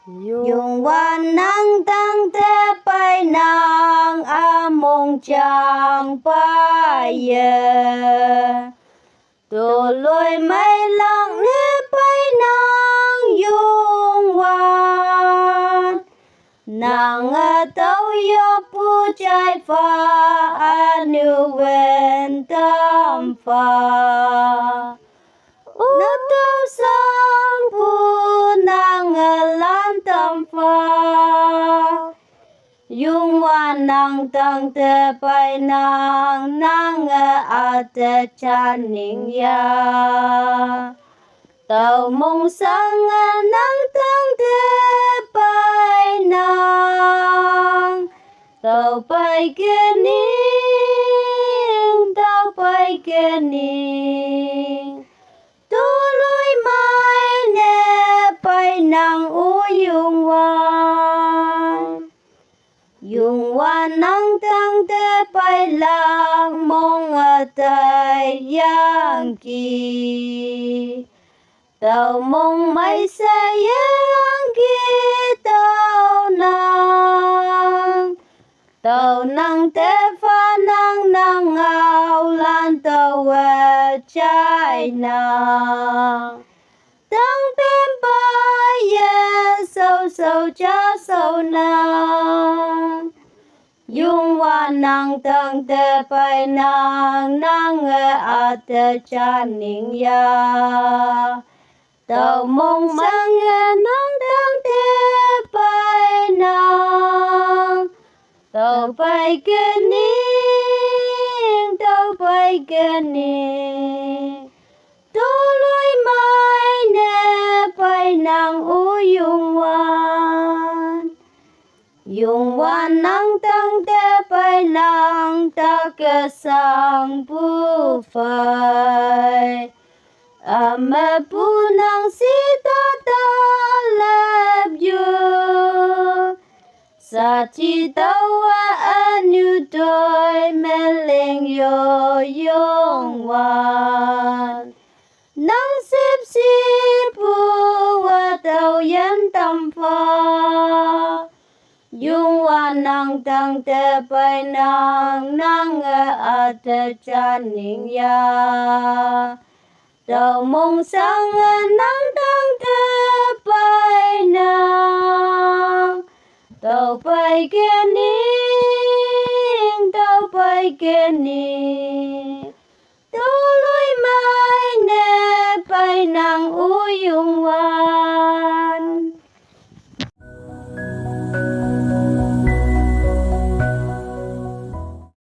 youngwan nangdang te pai nang among chang pai ye tô lôi mây lặng ne pai nang youngwan nang tàu yo pu chai pha anu wen tam pha na tàu sang pu nang lan tam pha youngwan nang tang te pai nang a te chan ning ya tàu mong sang nang tang te pai nang tàu pai ke ning tàu pai ke ning tu lối mai ne pai nang u youngwan nang tang te pai lang mong tai yang ki tàu mong mai say yang ki tàu nang te pha nang ngao lan tàu chai nang tang pem ba ye sâu sâu cha sâu nang youngwan nang tang te pai nang a te chan ning ya tàu mong sang nang tang te pai nang tàu pai ke ning tàu pai ke ning tu lối mai ne pai nang u youngwan nang tang te pai nang ta ke sang pu phai ame pu nang si ta lep you sa chi tau anu toi meleng yo youngwan nang sip si pu wa tau yan tam pha youngwan nang tang te pai nang a te chan ning ya tàu mong sang nang tang te pai nang tàu pai ke ning tàu pai ke ning tu lối mai ne pai nang u youngwan